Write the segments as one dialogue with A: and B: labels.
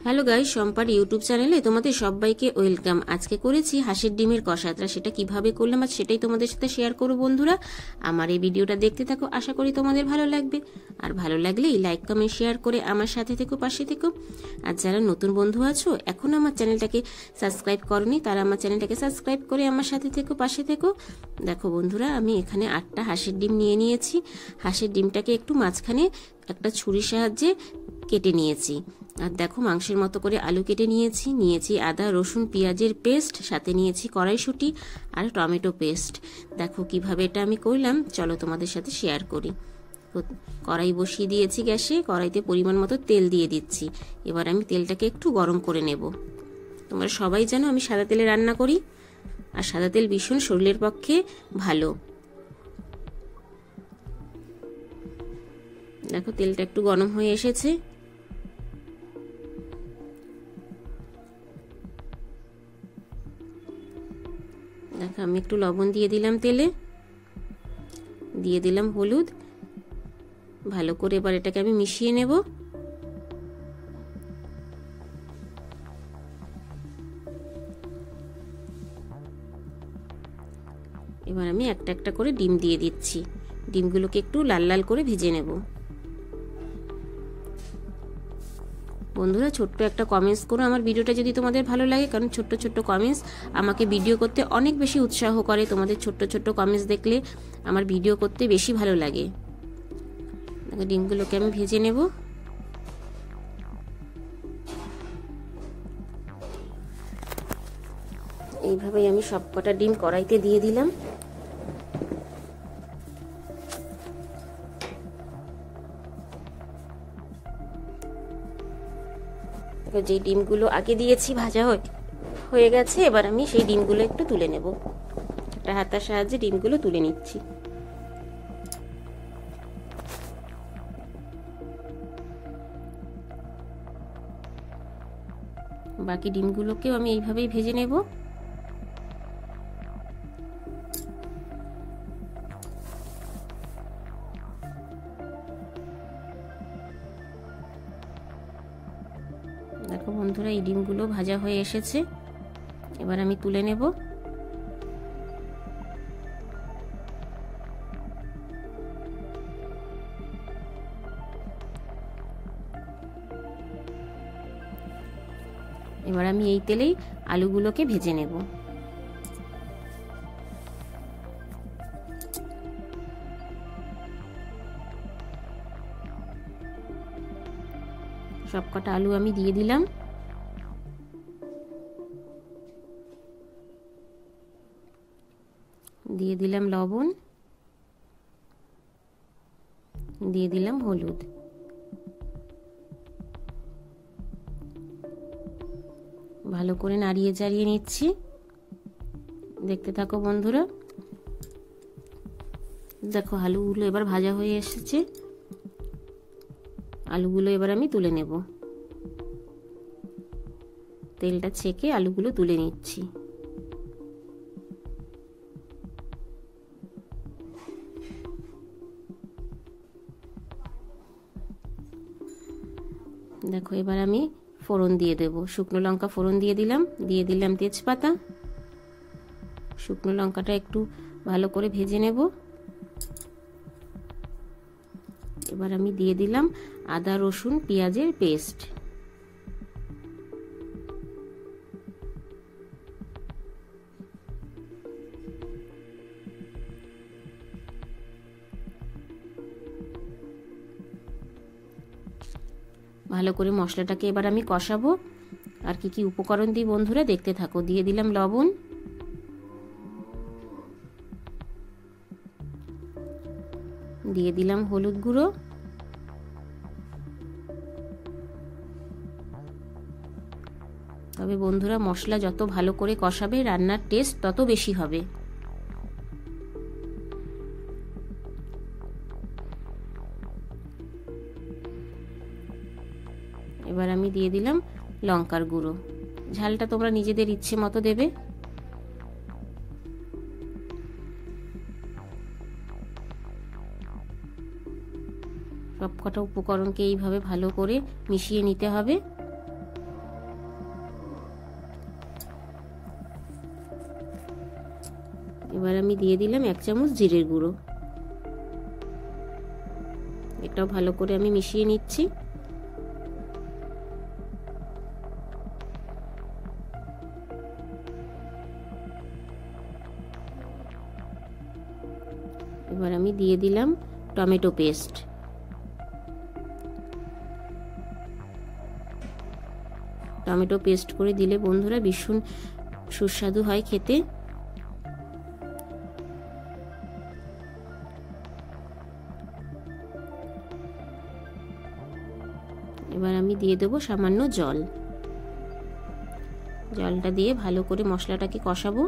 A: Hello guys, সম্পার YouTube চ্যানেলে তোমাদের সবাইকে ওয়েলকাম। আজকে করেছি হাঁসের ডিমের কষা। সেটা কিভাবে করলাম আর সেটাই তোমাদের সাথে শেয়ার করো। বন্ধুরা, আমার এই ভিডিওটা দেখতে থাকো, আশা করি তোমাদের ভালো লাগবে। আর ভালো লাগলেই লাইক কমেন্ট শেয়ার করে আমার সাথে থেকো, পাশে থেকো। আর যারা নতুন বন্ধু আছো, এখন আমার চ্যানেলটাকে সাবস্ক্রাইব করনি, তারা আমার চ্যানেলটাকে সাবস্ক্রাইব করে আমার সাথে থেকো, পাশে থেকো। দেখো বন্ধুরা, আমি এখানে 8টা হাঁসের ডিম নিয়ে নিয়েছি। হাঁসের ডিমটাকে একটু মাঝখানে একটা ছুরির সাহায্যে কেটে নিয়েছি। আর দেখো, মাংসের মতো করে আলু কেটে নিয়েছি আদা রসুন পেঁয়াজের পেস্ট, সাথে নিয়েছি কড়াইশুঁটি আর টমেটো পেস্ট। দেখো কিভাবে এটা আমি করলাম, চলো তোমাদের সাথে শেয়ার করি। কড়াই বসিয়ে দিয়েছি গ্যাসে, কড়াইতে পরিমাণ মতো তেল দিয়ে দিচ্ছি। এবার আমি তেলটাকে একটু গরম করে নেব। তোমরা সবাই জানো আমি সাদা তেলে রান্না করি, আর সাদা তেল ভীষণ শরীরের পক্ষে ভালো। দেখো তেলটা একটু গরম হয়ে এসেছে। দেখো আমি একটু লবণ দিয়ে দিলাম তেলে, দিয়ে দিলাম হলুদ। ভালো করে এবার এটাকে আমি মিশিয়ে নেব। এবার আমি একটা একটা করে ডিম দিয়ে দিচ্ছি। ডিমগুলোকে একটু লাল লাল করে ভেজে নেব। বন্ধুরা, ছোট্ট একটা কমেন্টস করো আমার ভিডিওটা যদি তোমাদের ভালো লাগে, কারণ ছোট্ট ছোট্ট কমেন্টস আমাকে ভিডিও করতে অনেক বেশি উৎসাহ করে। তোমাদের ছোট্ট ছোট্ট কমেন্টস দেখলে আমার ভিডিও করতে বেশি ভালো লাগে। ডিমগুলোকে আমি ভেজে নেব। এইভাবেই আমি সবকটা ডিম কড়াইতে দিয়ে দিলাম। যে ডিমগুলো আগে দিয়েছি ভাজা হয়ে গেছে। এবার আমি সেই ডিমগুলো একটু তুলে নেব। একটা হাতার সাহায্যে ডিমগুলো তুলে নিচ্ছি। বাকি ডিমগুলোকেও আমি এইভাবেই ভেজে নেব। দেখো বন্ধুরা, এই ডিমগুলো ভাজা হয়ে এসেছে। এবার আমি তুলে নেব। এবার আমি এই তেলেই আলুগুলোকে ভেজে নেব। সবকটা আলু আমি দিয়ে দিলাম। দিয়ে দিলাম লবণ, দিয়ে দিলাম হলুদ। ভালো করে নাড়িয়ে চাড়িয়ে নিচ্ছি। দেখতে থাকো বন্ধুরা। দেখো আলুগুলো এবার ভাজা হয়ে এসেছে। আলুগুলো এবার আমি তুলে নেব। তেলটা ছেঁকে আলুগুলো তুলে নিচ্ছি। দেখো এবার আমি ফোড়ন দিয়ে দেব। শুকনো লঙ্কা ফোড়ন দিয়ে দিলাম তেজপাতা। শুকনো লঙ্কাটা একটু ভালো করে ভেজে নেব। এবার আমি দিয়ে দিলাম আদা রসুন পেঁয়াজের পেস্ট। ভালো করে মশলাটাকে এবার আমি কষাবো। আর কি কি উপকরণ দিই বন্ধুরা দেখতে থাকো। দিয়ে দিলাম লবণ, দিয়ে দিলাম হলুদ গুঁড়ো, তবে বন্ধুরা মশলা যত ভালো করে কষাবে রান্নার টেস্ট তত বেশি হবে। এবার আমি দিয়ে দিলাম লঙ্কার গুঁড়ো। ঝালটা তোমরা নিজেদের ইচ্ছে মতো দেবে। সবকটা উপকরণকে এইভাবে ভালো করে মিশিয়ে নিতে হবে। এবার আমি দিয়ে দিলাম 1 চামচ জিরের গুঁড়ো। এটাও ভালো করে আমি মিশিয়ে নিচ্ছি। এবার আমি দিয়ে দিলাম টমেটো পেস্ট। টমেটো পেস্ট করে দিলে বন্ধুরা ভীষণ সুস্বাদু হয় খেতে। এবার আমি দিয়ে দেব সামান্য জল। জলটা দিয়ে ভালো করে মশলাটাকে কষাবো।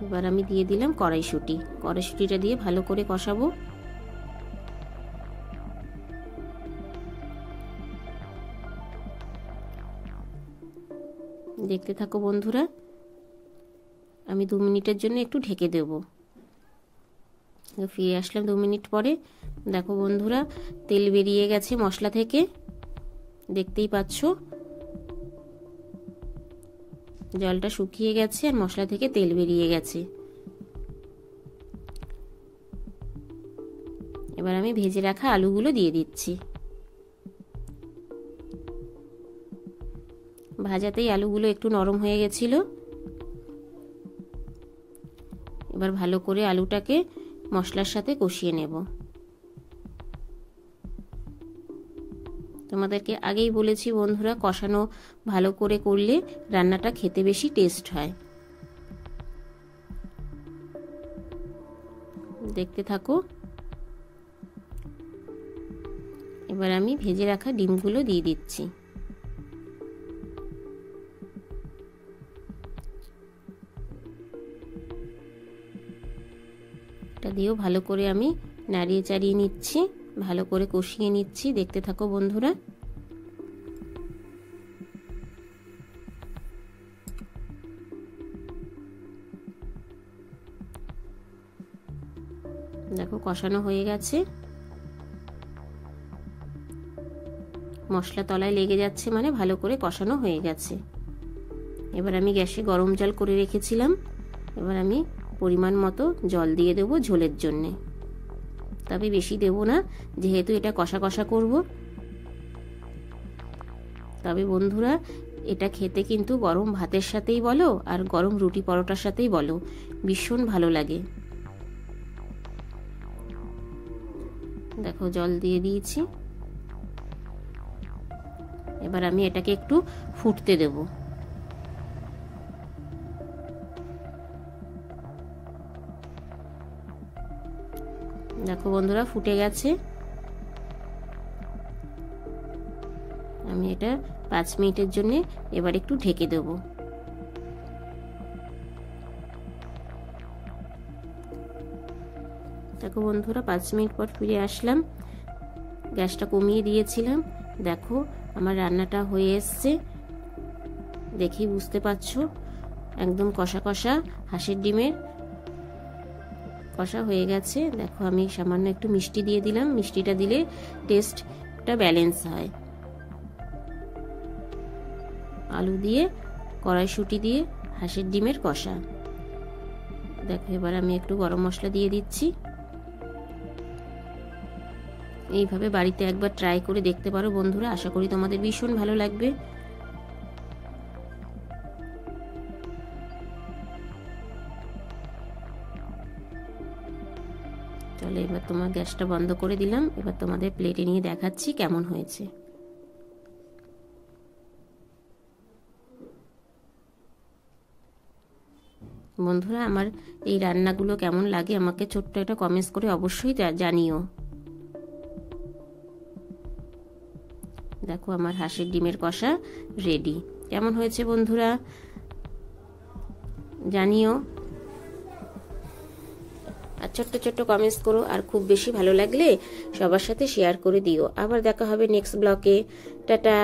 A: এবার আমি দিয়ে দিলাম কড়াইশুঁটি। কড়াইশুঁটিটা দিয়ে ভালো করে কষাবো। দেখতে থাকো বন্ধুরা। আমি 2 মিনিটের জন্য একটু ঢেকে দেব। ফিরে আসলাম 2 মিনিট পরে। দেখো বন্ধুরা, তেল বেরিয়ে গেছে মশলা থেকে, দেখতেই পাচ্ছ। জলটা শুকিয়ে গেছে আর মশলা থেকে তেল বেরিয়ে গেছে। এবার আমি ভেজে রাখা আলুগুলো দিয়ে দিচ্ছি। ভাজাতেই আলুগুলো একটু নরম হয়ে গেছিল। এবার ভালো করে আলুটাকে মশলার সাথে কষিয়ে নেব। তোমাদেরকে আগেই বলেছি বন্ধুরা, কষানো ভালো করে করলে রান্নাটা খেতে বেশি টেস্ট হয়। দেখতে থাকো। এবার আমি ভেজে রাখা ডিমগুলো দিয়ে দিচ্ছি। এটা দিয়েও ভালো করে আমি নাড়িয়ে চাড়িয়ে নিচ্ছি, ভালো করে কষিয়ে নিচ্ছি। দেখতে থাকো বন্ধুরা। দেখো কষানো হয়ে গেছে। মশলা তলায় লেগে যাচ্ছে মানে ভালো করে কষানো হয়ে গেছে। এবার আমি গ্যাসে গরম জল করে রেখেছিলাম। এবার আমি পরিমাণ মতো জল দিয়ে দেবো ঝোলের জন্যে। তবে বেশি দেব না, যেহেতু এটা কষা কষা করব। তবে বন্ধুরা, এটা খেতে কিন্তু গরম ভাতের সাথেই বলো আর গরম রুটি পরোটার সাথেই বলো, ভীষণ ভালো লাগে। দেখো জল দিয়ে দিয়েছি। এবার আমি এটাকে একটু ফুটতে দেব। দেখো বন্ধুরা, ফুটে গেছে। আমি এটা 5 মিনিটের জন্য এবার একটু ঢেকে দেব। দেখো বন্ধুরা, 5 মিনিট পর ফিরে আসলাম। গ্যাসটা কমিয়ে দিয়েছিলাম। দেখো আমার রান্নাটা হয়ে এসছে, দেখেই বুঝতে পারছো। একদম কষা কষা হাঁসের ডিমের কষা হয়ে গেছে। দেখো আমি সামান্য একটু মিষ্টি দিয়ে দিলাম। মিষ্টিটা দিলে টেস্টটা ব্যালেন্স হয়। আলু দিয়ে, কড়াইশুঁটি দিয়ে হাঁসের ডিমের কষা। দেখো এবার আমি একটু গরম মশলা দিয়ে দিচ্ছি। এইভাবে বাড়িতে একবার ট্রাই করে দেখতে পারো বন্ধুরা, আশা করি তোমাদের ভীষণ ভালো লাগবে। চলো এবার তোমার গ্যাসটা বন্ধ করে দিলাম। এবার তোমাদের প্লেটে নিয়ে দেখাচ্ছি কেমন হয়েছে। বন্ধুরা, আমার এই রান্নাগুলো কেমন লাগে আমাকে ছোট্ট একটা কমেন্টস করে অবশ্যই জানিও। দেখো আমার হাঁসের ডিমের কষা রেডি। কেমন হয়েছে বন্ধুরা জানিও। আর ছোট্ট ছোট্ট কমেন্টস করো, আর খুব বেশি ভালো লাগলে সবার সাথে শেয়ার করে দিও। আবার দেখা হবে নেক্সট ব্লগে। টাটা।